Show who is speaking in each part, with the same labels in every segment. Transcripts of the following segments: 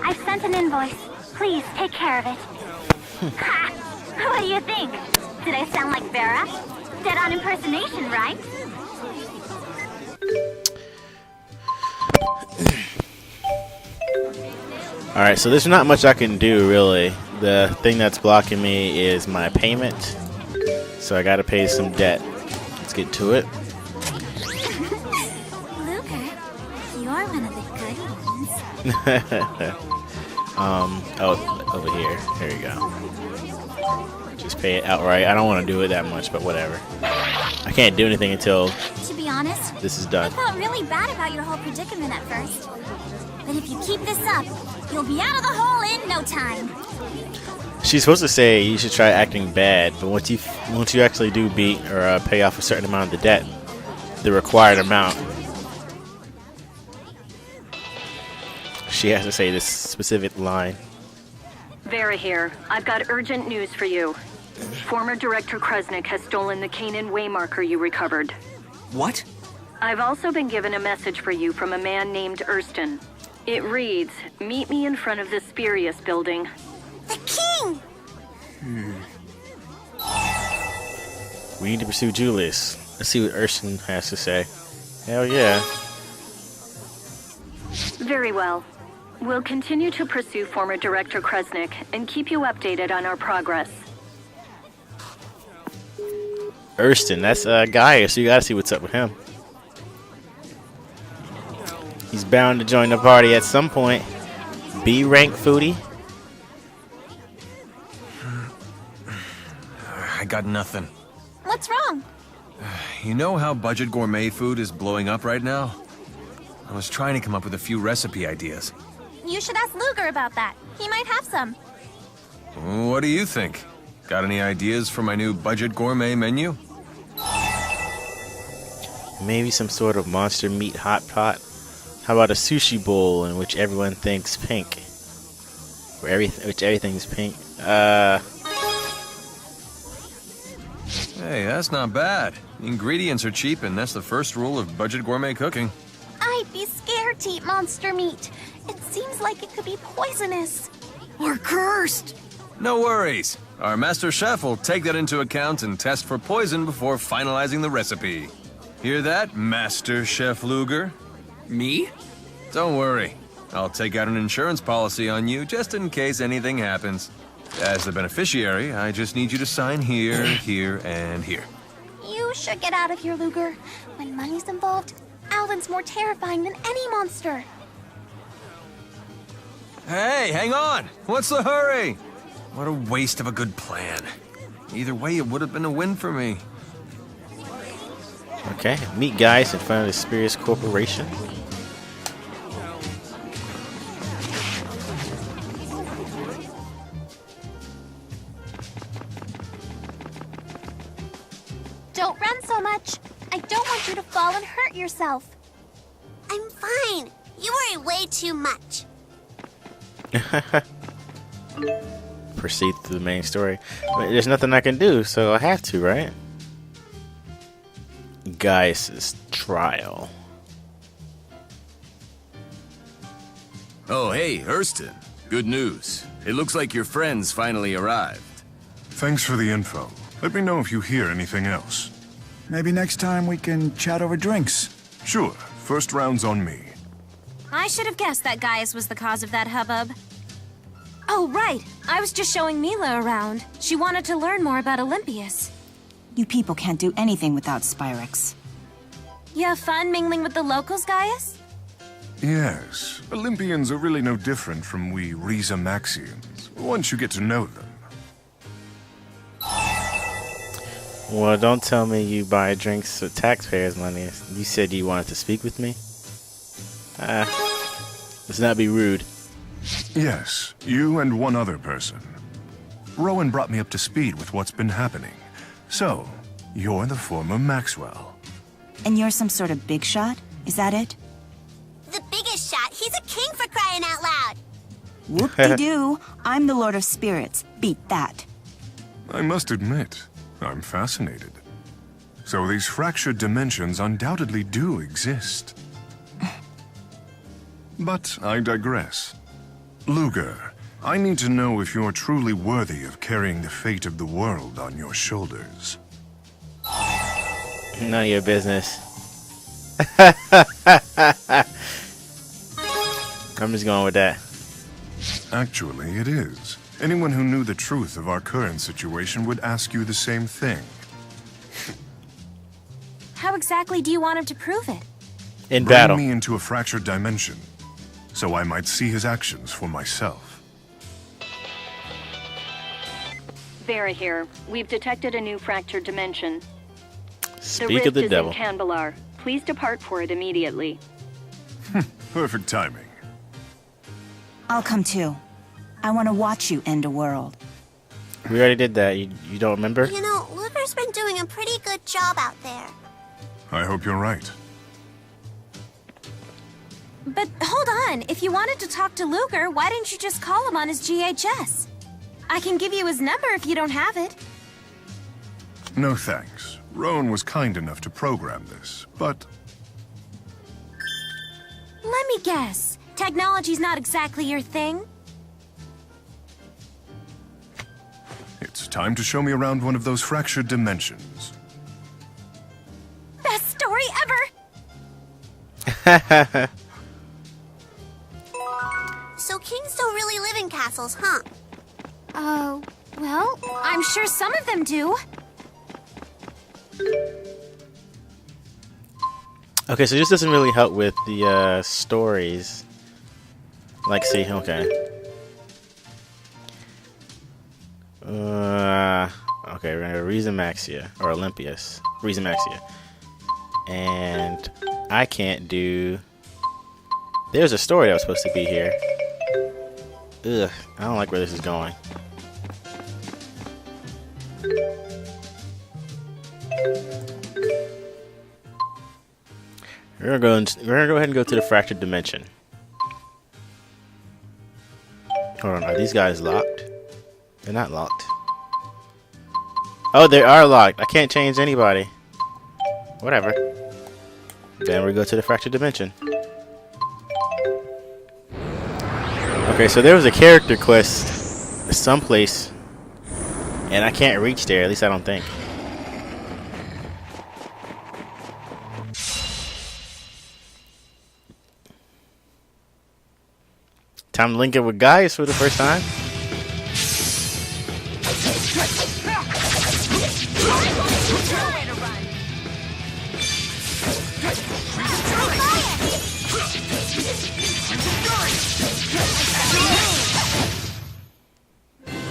Speaker 1: I've sent an invoice. Please take care of it. Ha! What do you think? Did I sound like Vera? Dead-on impersonation, right?
Speaker 2: Alright, so there's not much I can do, really. The thing that's blocking me is my payment. So I gotta pay some debt. Let's get to it.
Speaker 1: Ludger, you're one of the good ones.
Speaker 2: Oh, over here. There you go. Just pay it outright. I don't want to do it that much, but whatever. I can't do anything until
Speaker 1: To be honest,
Speaker 2: this is done.
Speaker 1: I felt really bad about your whole predicament at first. But if you keep this up, you'll be out of the hole in no time.
Speaker 2: She's supposed to say you should try acting bad, but once you actually do beat or pay off a certain amount of the debt, the required amount, she has to say this specific line.
Speaker 3: Vera here. I've got urgent news for you. Former Director Kresnik has stolen the Canaan waymarker you recovered.
Speaker 4: What?
Speaker 3: I've also been given a message for you from a man named Erston. It reads, meet me in front of the Spurious building.
Speaker 1: The king!
Speaker 2: We need to pursue Julius. Let's see what Erston has to say. Hell yeah.
Speaker 3: Very well. We'll continue to pursue former Director Kresnik and keep you updated on our progress.
Speaker 2: Erston, that's Gaius, so you gotta see what's up with him. He's bound to join the party at some point. B rank foodie.
Speaker 4: I got nothing.
Speaker 1: What's wrong?
Speaker 4: You know how budget gourmet food is blowing up right now? I was trying to come up with a few recipe ideas.
Speaker 1: You should ask Ludger about that. He might have some.
Speaker 4: What do you think? Got any ideas for my new budget gourmet menu?
Speaker 2: Maybe some sort of monster meat hot pot. How about a sushi bowl in which everyone thinks pink? Which everything's pink.
Speaker 4: Hey, that's not bad. Ingredients are cheap, and that's the first rule of budget gourmet cooking.
Speaker 1: I'd be scared to eat monster meat. It seems like it could be poisonous.
Speaker 5: Or cursed!
Speaker 4: No worries. Our master chef will take that into account and test for poison before finalizing the recipe. Hear that, Master Chef Ludger?
Speaker 5: Me?
Speaker 4: Don't worry. I'll take out an insurance policy on you just in case anything happens. As the beneficiary, I just need you to sign here, here, and here.
Speaker 1: You should get out of here, Ludger. When money's involved, Alvin's more terrifying than any monster.
Speaker 4: Hey, hang on! What's the hurry? What a waste of a good plan. Either way, it would have been a win for me.
Speaker 2: Okay, meet Gaius in front of the Spurious Corporation.
Speaker 1: Don't run so much. I don't want you to fall and hurt yourself.
Speaker 6: I'm fine. You worry way too much.
Speaker 2: Proceed to the main story. But there's nothing I can do, so I have to, right? Gaius' trial.
Speaker 7: Oh, hey, Erston. Good news. It looks like your friends finally arrived.
Speaker 8: Thanks for the info. Let me know if you hear anything else.
Speaker 5: Maybe next time we can chat over drinks.
Speaker 8: Sure, first round's on me.
Speaker 9: I should have guessed that Gaius was the cause of that hubbub. Oh, right. I was just showing Milla around. She wanted to learn more about Olympius.
Speaker 10: You people can't do anything without Spyrex.
Speaker 9: You have fun mingling with the locals, Gaius?
Speaker 8: Yes, Olympians are really no different from we Riza Maxians, once you get to know them.
Speaker 2: Well, don't tell me you buy drinks with taxpayers' money. You said you wanted to speak with me? Let's not be rude.
Speaker 8: Yes, you and one other person. Rowan brought me up to speed with what's been happening. So, you're the former Maxwell.
Speaker 10: And you're some sort of big shot? Is that it?
Speaker 6: The biggest shot. He's a king for crying out loud.
Speaker 10: Whoop-de-doo. I'm the Lord of Spirits. Beat that.
Speaker 8: I must admit, I'm fascinated. So these fractured dimensions undoubtedly do exist. But I digress. Ludger, I need to know if you're truly worthy of carrying the fate of the world on your shoulders.
Speaker 2: None of your business. I'm just going with that.
Speaker 8: Actually, it is. Anyone who knew the truth of our current situation would ask you the same thing.
Speaker 9: How exactly do you want him to prove it?
Speaker 2: In battle.
Speaker 8: Bring me into a fractured dimension, so I might see his actions for myself.
Speaker 3: Vera here. We've detected a new fractured dimension.
Speaker 2: Speak of the devil.
Speaker 3: The rift is in Canbelar. Please depart for it immediately.
Speaker 8: Perfect timing.
Speaker 10: I'll come too. I want to watch you end a world.
Speaker 2: We already did that. You don't remember?
Speaker 6: You know, Ludger's been doing a pretty good job out there.
Speaker 8: I hope you're right.
Speaker 9: But hold on, if you wanted to talk to Ludger, why didn't you just call him on his GHS? I can give you his number if you don't have it.
Speaker 8: No thanks. Rowan was kind enough to program this, but...
Speaker 9: Let me guess. Technology's not exactly your thing?
Speaker 8: It's time to show me around one of those fractured dimensions.
Speaker 9: Best story ever!
Speaker 6: So kings don't really live in castles, huh?
Speaker 9: Well, I'm sure some of them do.
Speaker 2: Okay, so this doesn't really help with the stories. Like, see, okay. Okay, we're gonna go Reason Maxia, or Olympias. Reason Maxia. And I can't do... There's a story that was supposed to be here. Ugh, I don't like where this is going. We're gonna go ahead and go to the fractured dimension. Hold on, are these guys locked? They're not locked. Oh, they are locked. I can't change anybody. Whatever. Then we go to the fractured dimension. Okay, so there was a character quest someplace, and I can't reach there. At least I don't think. Time to link it with Gaius for the first time.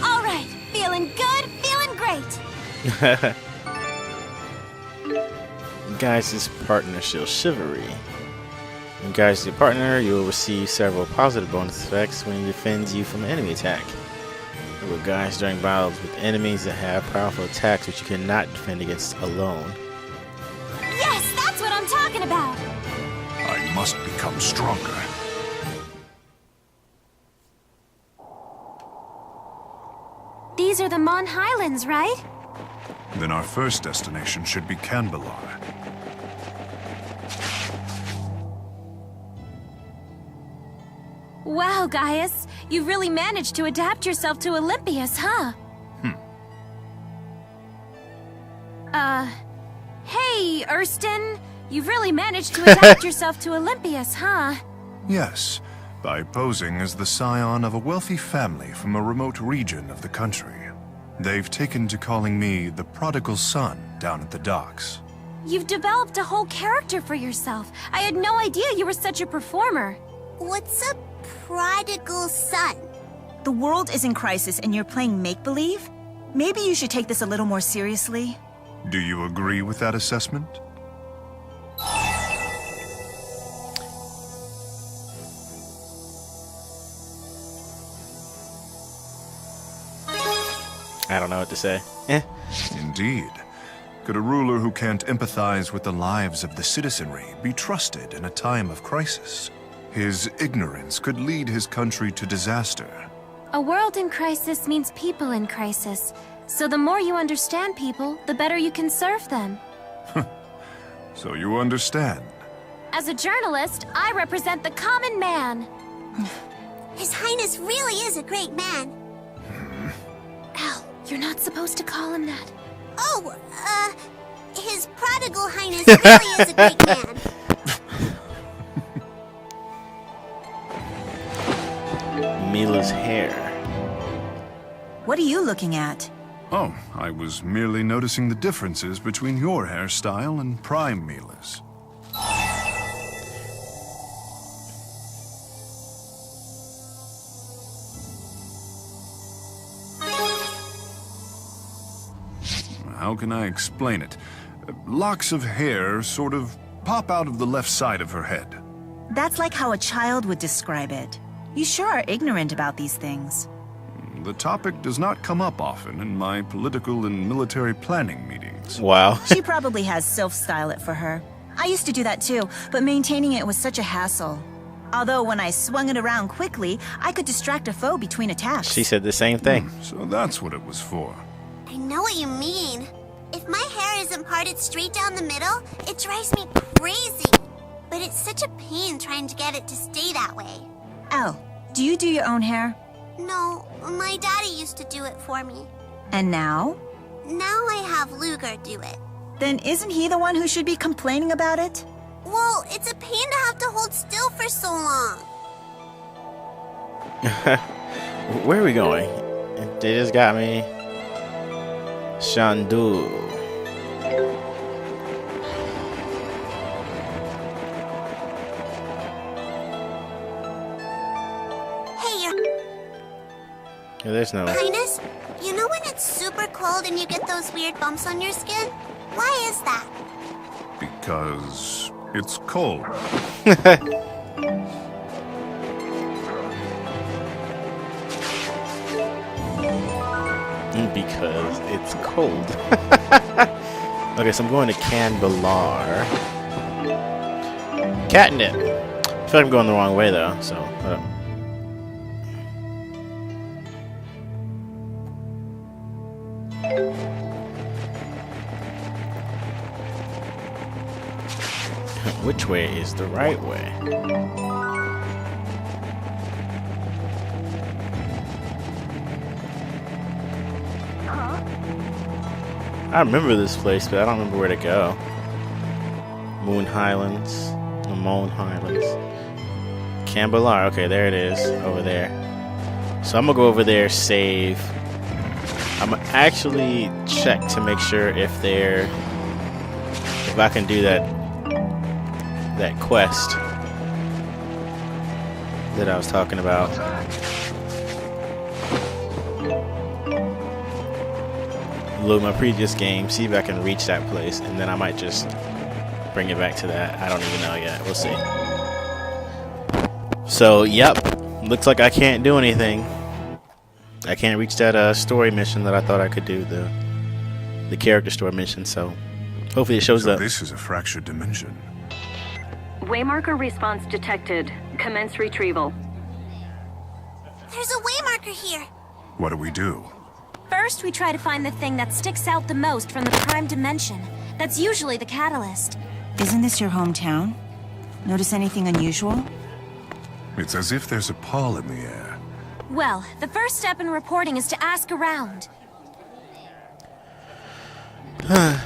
Speaker 9: All right, feeling good, feeling great.
Speaker 2: Gaius' partnership chivalry. When Gaius is your partner, you will receive several positive bonus effects when he defends you from an enemy attack. With Gaius during battles with enemies that have powerful attacks which you cannot defend against alone.
Speaker 9: Yes, that's what I'm talking about.
Speaker 8: I must become stronger.
Speaker 9: These are the Mon Highlands, right?
Speaker 8: Then our first destination should be Canbelar.
Speaker 9: Wow, Gaius, you've really managed to adapt yourself to Olympias, huh? Hey, Erston, you've really managed to adapt yourself to Olympias, huh?
Speaker 8: Yes, by posing as the scion of a wealthy family from a remote region of the country. They've taken to calling me the prodigal son down at the docks.
Speaker 9: You've developed a whole character for yourself. I had no idea you were such a performer.
Speaker 6: What's a prodigal son?
Speaker 10: The world is in crisis and you're playing make-believe? Maybe you should take this a little more seriously.
Speaker 8: Do you agree with that assessment?
Speaker 2: I don't know what to say.
Speaker 8: Indeed. Could a ruler who can't empathize with the lives of the citizenry be trusted in a time of crisis? His ignorance could lead his country to disaster.
Speaker 9: A world in crisis means people in crisis. So the more you understand people, the better you can serve them.
Speaker 8: So you understand.
Speaker 9: As a journalist, I represent the common man.
Speaker 6: His Highness really is a great man.
Speaker 9: Al, you're not supposed to call him that.
Speaker 6: Oh, His Prodigal Highness really is a great man.
Speaker 2: Milla's hair.
Speaker 10: What are you looking at?
Speaker 8: Oh, I was merely noticing the differences between your hairstyle and Prime Milla's. How can I explain it? Locks of hair sort of pop out of the left side of her head.
Speaker 10: That's like how a child would describe it. You sure are ignorant about these things.
Speaker 8: The topic does not come up often in my political and military planning meetings.
Speaker 2: Wow.
Speaker 10: She probably has self-style it for her. I used to do that too, but maintaining it was such a hassle. Although when I swung it around quickly, I could distract a foe between attacks.
Speaker 2: She said the same thing.
Speaker 8: So that's what it was for.
Speaker 6: I know what you mean. If my hair isn't parted straight down the middle, it drives me crazy. But it's such a pain trying to get it to stay that way.
Speaker 10: Elle, do you do your own hair?
Speaker 6: No, my daddy used to do it for me.
Speaker 10: And now?
Speaker 6: Now I have Ludger do it.
Speaker 10: Then isn't he the one who should be complaining about it?
Speaker 6: Well, it's a pain to have to hold still for so long.
Speaker 2: Where are we going? They just got me. Shandu.
Speaker 6: Hey, Your
Speaker 2: Yeah, there's no.
Speaker 6: Highness, you know when it's super cold and you get those weird bumps on your skin? Why is that?
Speaker 8: Because it's cold.
Speaker 2: Because it's cold. Okay, so I'm going to Canbelar. Catnip. I feel like I'm going the wrong way though, so. Which way is the right way? I remember this place, but I don't remember where to go. Moon Highlands. The Moon Highlands. Canbelar. Okay, there it is. Over there. So I'm gonna go over there, save. I'm gonna actually check to make sure if I can do that quest that I was talking about. Load my previous game, see if I can reach that place, and then I might just bring it back to that. I don't even know yet. We'll see. So, yep. Looks like I can't do anything. I can't reach that story mission that I thought I could do, the character story mission, so hopefully it shows up.
Speaker 8: This is a fractured dimension.
Speaker 3: Waymarker response detected. Commence retrieval.
Speaker 6: There's a waymarker here.
Speaker 8: What do we do?
Speaker 9: First, we try to find the thing that sticks out the most from the prime dimension. That's usually the catalyst.
Speaker 10: Isn't this your hometown? Notice anything unusual?
Speaker 8: It's as if there's a pall in the air.
Speaker 9: Well, the first step in reporting is to ask around.
Speaker 2: Do I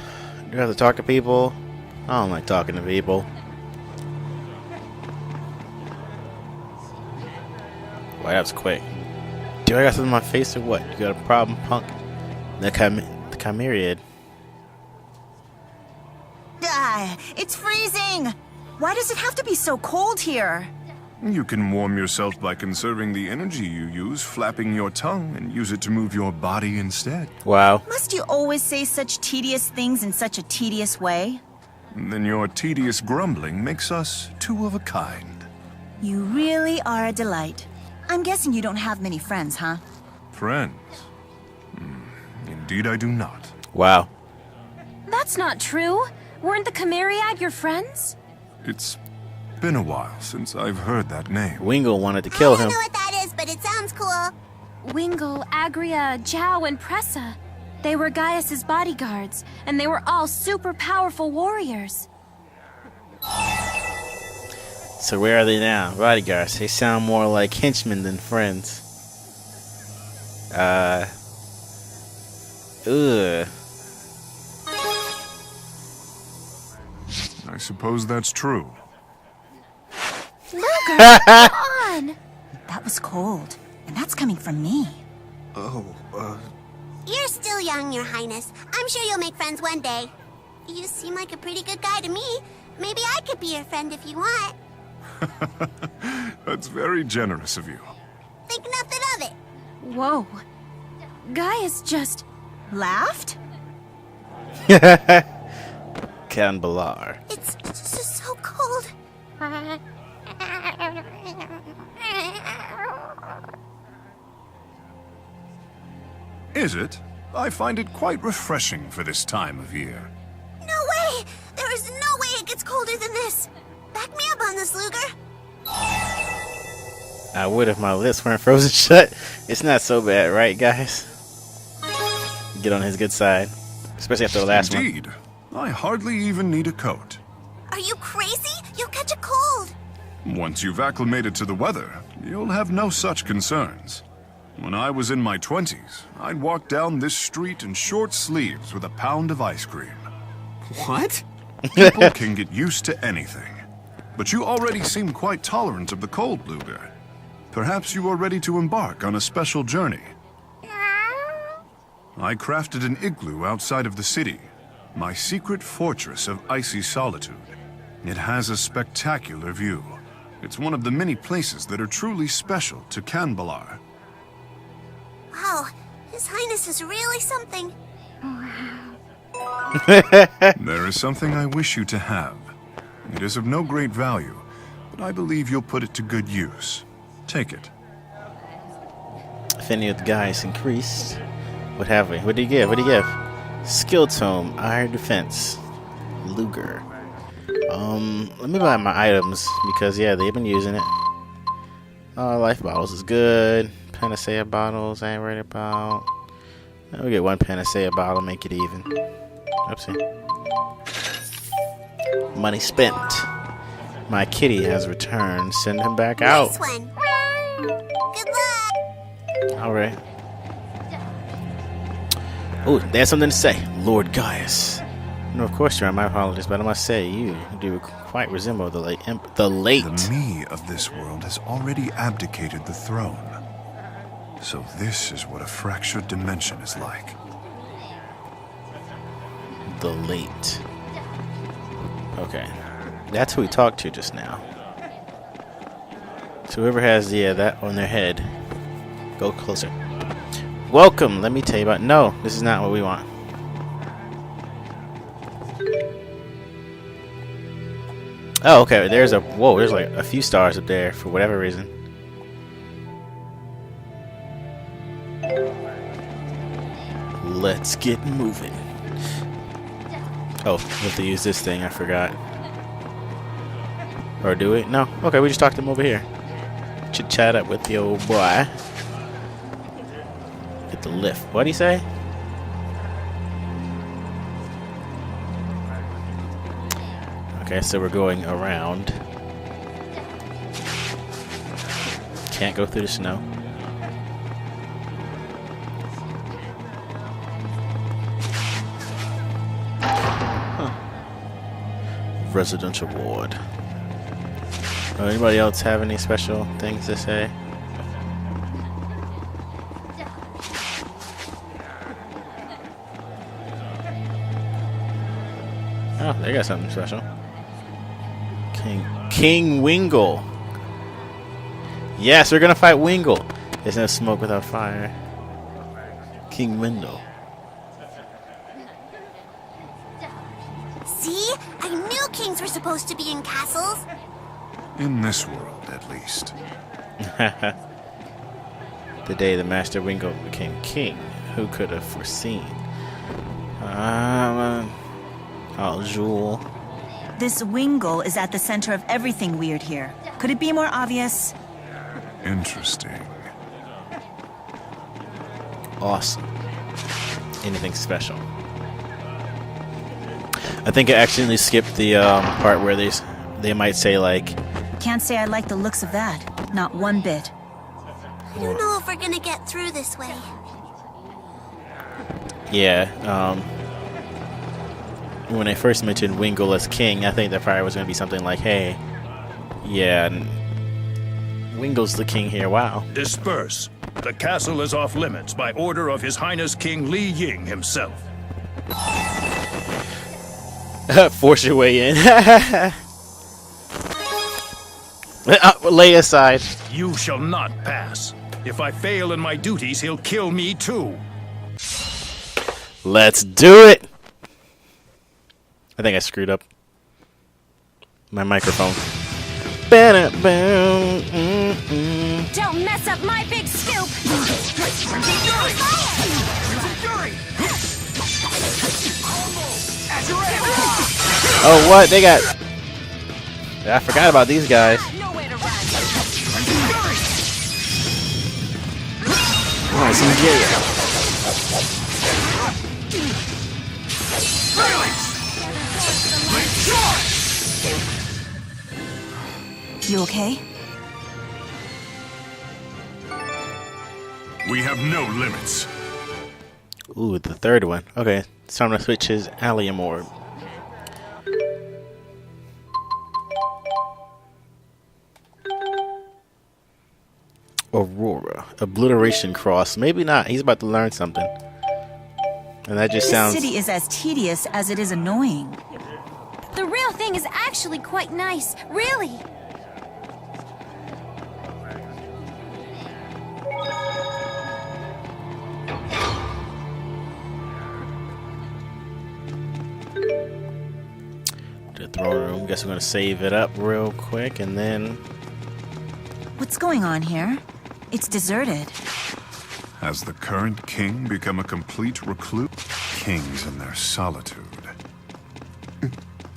Speaker 2: have to talk to people? I don't like talking to people. Wow, that was quick. Do I got something in my face or what? You got a problem, punk? The Chimeriad.
Speaker 10: Ah, it's freezing! Why does it have to be so cold here?
Speaker 8: You can warm yourself by conserving the energy you use, flapping your tongue, and use it to move your body instead.
Speaker 2: Wow.
Speaker 10: Must you always say such tedious things in such a tedious way?
Speaker 8: Then your tedious grumbling makes us two of a kind.
Speaker 10: You really are a delight. I'm guessing you don't have many friends, huh?
Speaker 8: Friends? Indeed I do not.
Speaker 2: Wow.
Speaker 9: That's not true. Weren't the Chimeriad your friends?
Speaker 8: It's been a while since I've heard that name.
Speaker 2: Wingle wanted to kill
Speaker 6: I don't
Speaker 2: him.
Speaker 6: know what that is, but it sounds cool.
Speaker 9: Wingle, Agria, Zhao, and Pressa. They were Gaius's bodyguards, and they were all super powerful warriors.
Speaker 2: So where are they now? Bodyguards. They sound more like henchmen than friends. Ugh.
Speaker 8: I suppose that's true.
Speaker 10: Ludger, come on! That was cold, and that's coming from me.
Speaker 6: You're still young, Your Highness. I'm sure you'll make friends one day. You seem like a pretty good guy to me. Maybe I could be your friend if you want.
Speaker 8: That's very generous of you.
Speaker 6: Think nothing of it.
Speaker 9: Whoa. Gaius just...
Speaker 10: Laughed?
Speaker 2: Canbalar.
Speaker 6: It's just so cold.
Speaker 8: Is it? I find it quite refreshing for this time of year.
Speaker 6: No way! There is no way it gets colder than this. Back me up on this, Ludger.
Speaker 2: I would if my lips weren't frozen shut. It's not so bad, right, guys? Get on his good side. Especially after the last one.
Speaker 8: Indeed. I hardly even need a coat.
Speaker 6: Are you crazy? You'll catch a cold.
Speaker 8: Once you've acclimated to the weather, you'll have no such concerns. When I was in my 20s, I'd walk down this street in short sleeves with a pound of ice cream.
Speaker 5: What?
Speaker 8: People can get used to anything. But you already seem quite tolerant of the cold, Ludger. Perhaps you are ready to embark on a special journey. I crafted an igloo outside of the city, my secret fortress of icy solitude. It has a spectacular view. It's one of the many places that are truly special to Canbalar.
Speaker 6: Wow, His Highness is really something.
Speaker 8: There is something I wish you to have. It is of no great value, but I believe you'll put it to good use. Take it.
Speaker 2: Affinity with Gaius increased. What have we? What did he give? What did he give? Skill tome, iron defense, Ludger. Let me buy my items because yeah, they've been using it. Life bottles is good. Panacea bottles, I ain't worried about. We get one Panacea bottle, make it even. Oopsie. Money spent. My kitty has returned. Send him back out.
Speaker 6: Nice one. Good luck.
Speaker 2: Alright. Oh, they have something to say. Lord Gaius. No, of course you are. My apologies, but I must say, you do quite resemble the late
Speaker 8: The me of this world has already abdicated the throne. So this is what a fractured dimension is like.
Speaker 2: The late. Okay. That's who we talked to just now. So whoever has that on their head, go closer. Welcome, let me tell you about... No, this is not what we want. Oh, okay, there's there's like a few stars up there for whatever reason. Let's get moving. Oh, we have to use this thing, I forgot. Or do we? No. Okay, we just talked to him over here. Chit chat up with the old boy. Get the lift. What'd he say? Okay, so we're going around. Can't go through the snow. Residential ward. Anybody else have any special things to say? Oh, they got something special. King Wingle. Yes, we're gonna fight Wingle. There's no smoke without fire. King Wingle.
Speaker 6: See? I knew kings were supposed to be in castles.
Speaker 8: In this world, at least.
Speaker 2: The day the Master Wingle became king, who could have foreseen? Oh, Jewel.
Speaker 10: This Wingle is at the center of everything weird here. Could it be more obvious?
Speaker 8: Interesting.
Speaker 2: Awesome. Anything special? I think I accidentally skipped the part where they might say like
Speaker 10: Can't say I like the looks of that. Not one bit.
Speaker 6: I don't know if we're gonna get through this way.
Speaker 2: Yeah, when I first mentioned Wingle as king, I think that probably was going to be something like, hey, yeah, Wingle's the king here, wow.
Speaker 11: Disperse. The castle is off limits by order of His Highness King Li Ying himself.
Speaker 2: Force your way in. Lay aside.
Speaker 11: You shall not pass. If I fail in my duties, he'll kill me too.
Speaker 2: Let's do it! I think I screwed up my microphone.
Speaker 9: Don't mess up my big scoop!
Speaker 2: Oh, what? They got... I forgot about these guys. Oh, some Xillia.
Speaker 10: You okay?
Speaker 11: We have no limits.
Speaker 2: Ooh, the third one. Okay, it's time to switch his allium orb. Aurora. Obliteration cross. Maybe not. He's about to learn something. And that just sounds...
Speaker 10: This city is as tedious as it is annoying.
Speaker 9: The real thing is actually quite nice, really.
Speaker 2: The throne room. Guess we're gonna save it up real quick and then...
Speaker 10: What's going on here? It's deserted.
Speaker 8: Has the current king become a complete recluse? Kings in their solitude.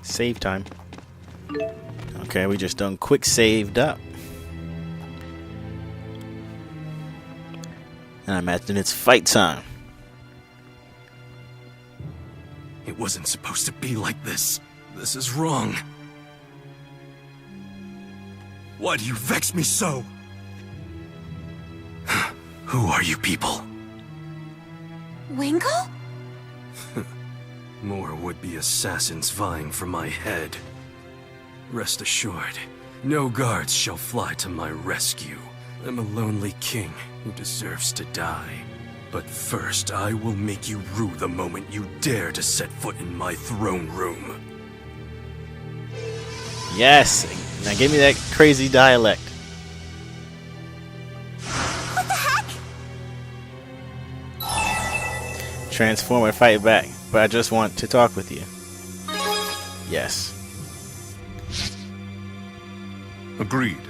Speaker 2: Save time. Okay, we just done quick saved up. And I imagine it's fight time.
Speaker 12: It wasn't supposed to be like this. This is wrong. Why do you vex me so? Who are you people?
Speaker 9: Wingle?
Speaker 12: More would-be assassins vying for my head. Rest assured, no guards shall fly to my rescue. I'm a lonely king who deserves to die. But first, I will make you rue the moment you dare to set foot in my throne room.
Speaker 2: Yes! Now give me that crazy dialect.
Speaker 6: What the heck?
Speaker 2: Transform and fight back, but I just want to talk with you. Yes.
Speaker 8: Agreed.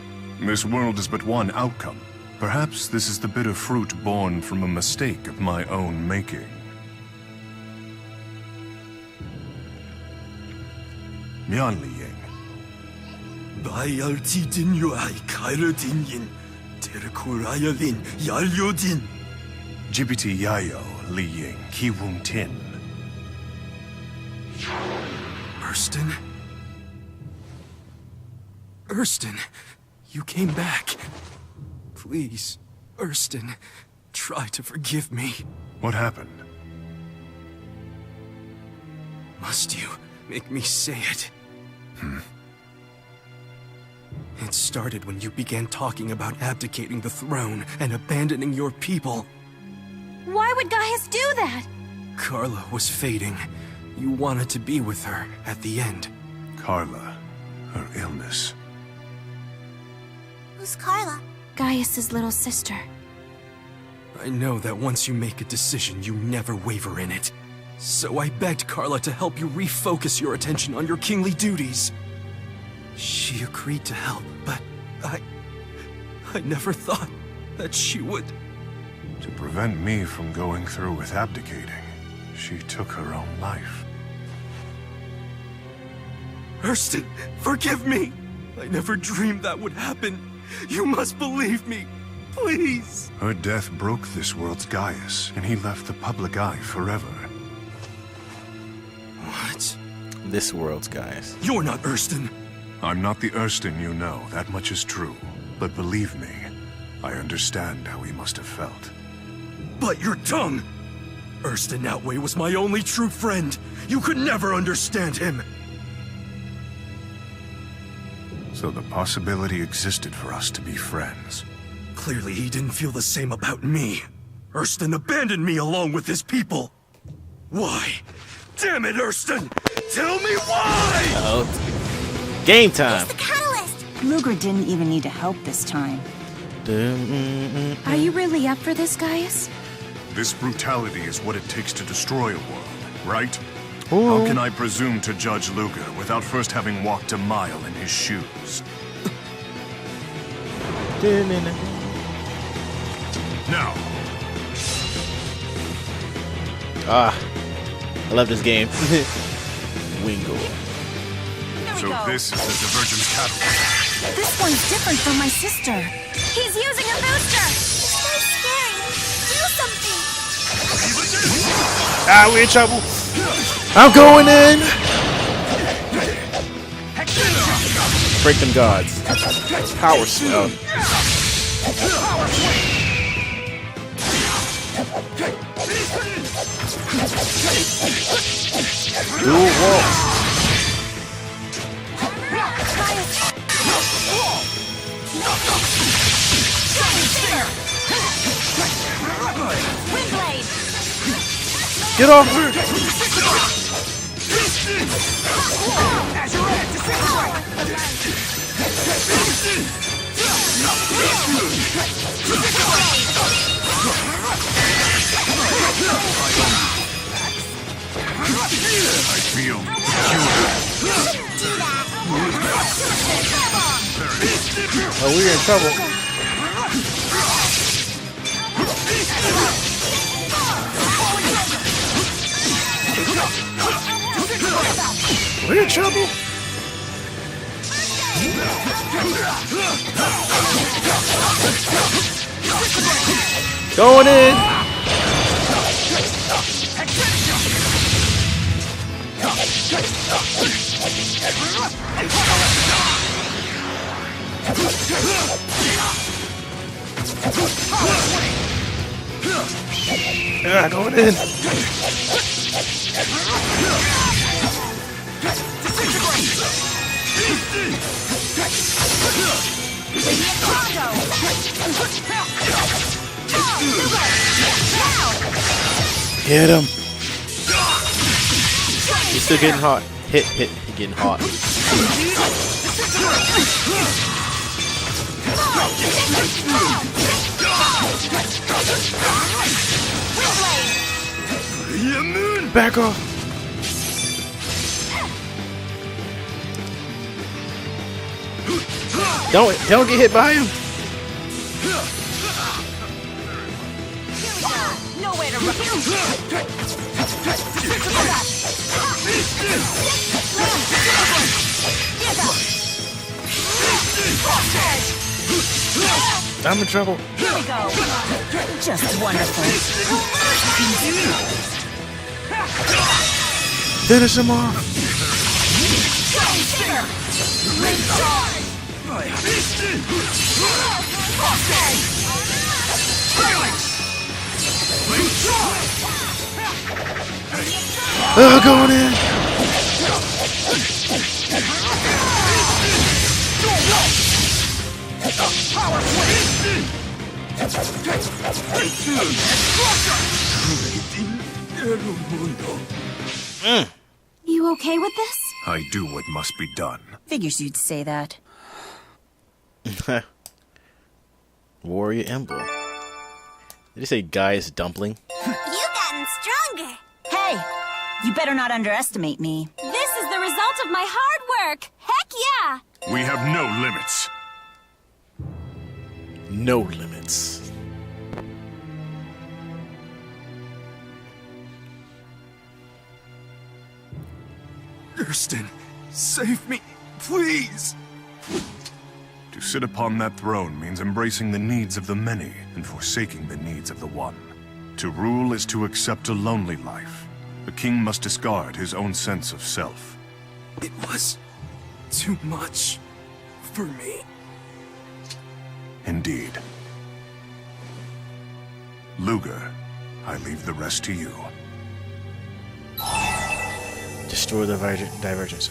Speaker 8: This world is but one outcome. Perhaps this is the bitter fruit born from a mistake of my own making. Mian Li Ying. Jibiti Yayo Li Ying Kiwun Tin.
Speaker 12: Erston? Erston, you came back. Please, Erston, try to forgive me.
Speaker 8: What happened?
Speaker 12: Must you make me say it? It started when you began talking about abdicating the throne and abandoning your people.
Speaker 9: Why would Gaius do that?
Speaker 12: Carla was fading. You wanted to be with her at the end.
Speaker 8: Carla, her illness.
Speaker 6: Who's Carla?
Speaker 9: Gaius's little sister.
Speaker 12: I know that once you make a decision, you never waver in it. So I begged Carla to help you refocus your attention on your kingly duties. She agreed to help, but I never thought that she would...
Speaker 8: To prevent me from going through with abdicating, she took her own life.
Speaker 12: Erston, forgive me! I never dreamed that would happen. You must believe me, please!
Speaker 8: Her death broke this world's Gaius, and he left the public eye forever.
Speaker 12: What?
Speaker 2: This world's Gaius.
Speaker 12: You're not Erston.
Speaker 8: I'm not the Erston you know, that much is true. But believe me, I understand how he must have felt.
Speaker 12: Bite your tongue! Erston Outway was my only true friend. You could never understand him.
Speaker 8: So the possibility existed for us to be friends.
Speaker 12: Clearly he didn't feel the same about me. Erston abandoned me along with his people. Why? Damn it, Erston! Tell me why!
Speaker 2: Uh-oh. Game time!
Speaker 6: The catalyst!
Speaker 10: Ludger didn't even need to help this time.
Speaker 9: Are you really up for this, Gaius?
Speaker 8: This brutality is what it takes to destroy a world, right?
Speaker 2: Ooh.
Speaker 8: How can I presume to judge Ludger without first having walked a mile in his shoes? Now!
Speaker 2: I love this game. Wingle.
Speaker 8: So this is the Divergence catalyst.
Speaker 10: This one's different from my sister.
Speaker 9: He's using a booster!
Speaker 6: So scary! Do something!
Speaker 2: Ah, we're in trouble. I'm going in. Break them gods. Power spell. Dual walls. Get off her!
Speaker 8: I feel
Speaker 2: Oh, we're in trouble. We're in trouble. Going in. Yeah, going in. Hit him. He's still getting hot. Hit, he's getting hot. Back off. Don't get hit by him.
Speaker 9: Nowhere to run.
Speaker 2: I'm in trouble.
Speaker 9: Here we go.
Speaker 10: Just wonderful.
Speaker 2: Finish him off. Going in.
Speaker 9: You okay with this?
Speaker 8: I do what must be done.
Speaker 10: Figures you'd say that.
Speaker 2: Warrior Emblem. Did you say Gaius Dumpling?
Speaker 6: You've gotten stronger.
Speaker 10: Hey, you better not underestimate me.
Speaker 9: This is the result of my hard work. Heck yeah!
Speaker 8: We have no limits.
Speaker 2: No limits.
Speaker 12: Erston, save me, please!
Speaker 8: To sit upon that throne means embracing the needs of the many and forsaking the needs of the one. To rule is to accept a lonely life. A king must discard his own sense of self.
Speaker 12: It was too much for me.
Speaker 8: Indeed. Ludger, I leave the rest to you.
Speaker 2: Destroy the divergence.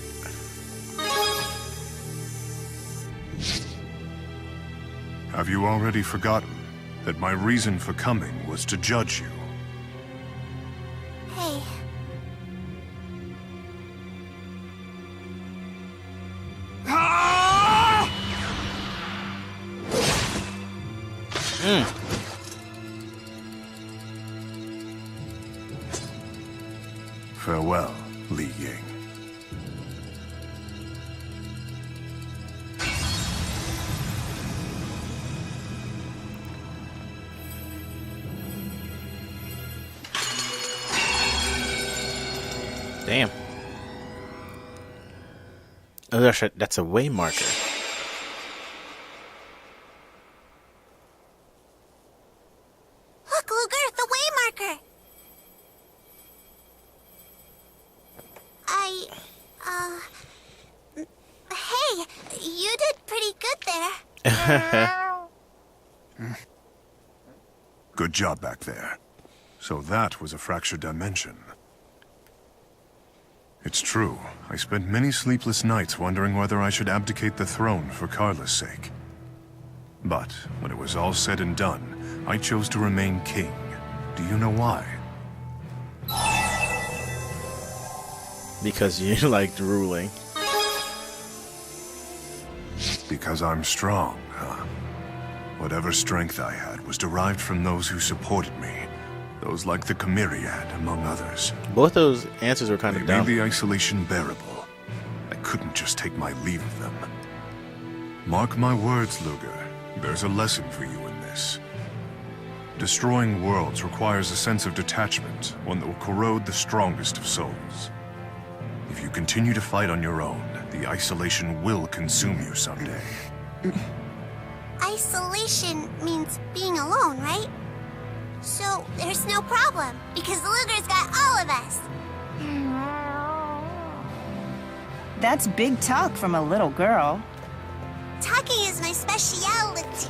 Speaker 8: Have you already forgotten that my reason for coming was to judge you?
Speaker 6: Hey.
Speaker 8: Farewell, Li Ying.
Speaker 2: Damn. Oh, that's a way marker.
Speaker 6: Look, Ludger, the way marker. Hey, you did pretty good there.
Speaker 8: Good job back there. So that was a fractured dimension. It's true. I spent many sleepless nights wondering whether I should abdicate the throne for Carla's sake. But when it was all said and done, I chose to remain king. Do you know why?
Speaker 2: Because you liked ruling.
Speaker 8: Because I'm strong, huh? Whatever strength I had was derived from those who supported me. Those like the Chimeriad, among others.
Speaker 2: Both those answers were kind of dumb.
Speaker 8: They made the isolation bearable. I couldn't just take my leave of them. Mark my words, Ludger. There's a lesson for you in this. Destroying worlds requires a sense of detachment, one that will corrode the strongest of souls. If you continue to fight on your own, the isolation will consume you someday.
Speaker 6: Isolation means being alone, right? So, there's no problem, because Ludger's got all of us.
Speaker 10: That's big talk from a little girl.
Speaker 6: Talking is my specialty.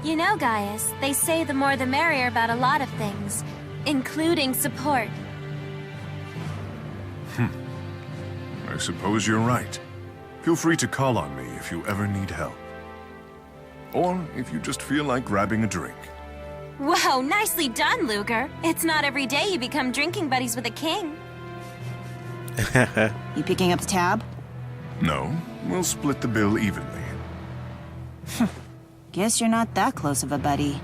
Speaker 9: You know, Gaius, they say the more the merrier about a lot of things, including support.
Speaker 8: I suppose you're right. Feel free to call on me if you ever need help. Or if you just feel like grabbing a drink.
Speaker 9: Wow, nicely done, Ludger. It's not every day you become drinking buddies with a king.
Speaker 10: You picking up the tab?
Speaker 8: No, we'll split the bill evenly.
Speaker 10: Guess you're not that close of a buddy.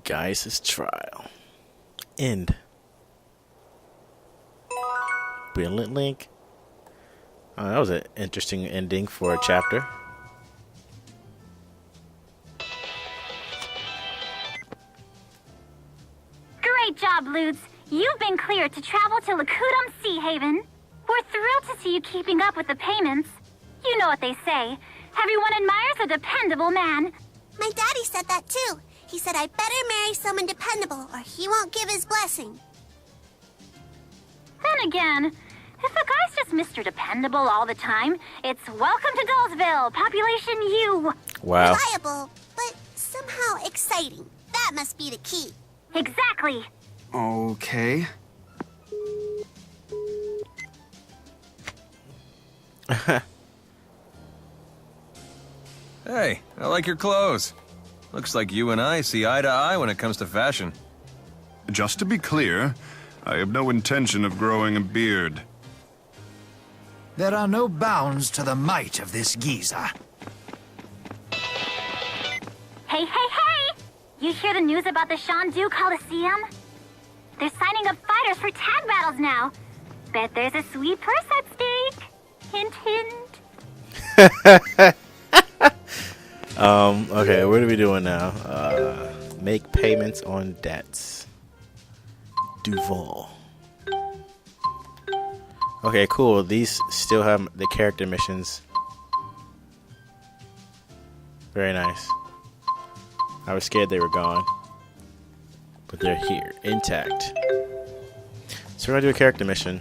Speaker 2: Gaius' trial. End. Brilliant link. Oh, that was an interesting ending for a chapter.
Speaker 1: Great job, Ludes. You've been cleared to travel to Lakudum Sea Haven. We're thrilled to see you keeping up with the payments. You know what they say. Everyone admires a dependable man.
Speaker 6: My daddy said that too. He said I better marry someone dependable or he won't give his blessing.
Speaker 1: Then again, if a guy's just Mr. Dependable all the time, it's welcome to Dullsville, population U.
Speaker 2: Wow.
Speaker 6: Reliable, but somehow exciting. That must be the key.
Speaker 1: Exactly.
Speaker 5: Okay.
Speaker 4: Hey, I like your clothes. Looks like you and I see eye to eye when it comes to fashion.
Speaker 8: Just to be clear, I have no intention of growing a beard.
Speaker 13: There are no bounds to the might of this geezer.
Speaker 1: Hey, hey, hey! You hear the news about the Shandu Coliseum? They're signing up fighters for tag battles now. Bet there's a sweet purse at stake. Hint, hint.
Speaker 2: Okay, what are we doing now? Make payments on debts. Duval. Okay, cool. These still have the character missions. Very nice. I was scared they were gone. But they're here, intact. So we're gonna do a character mission.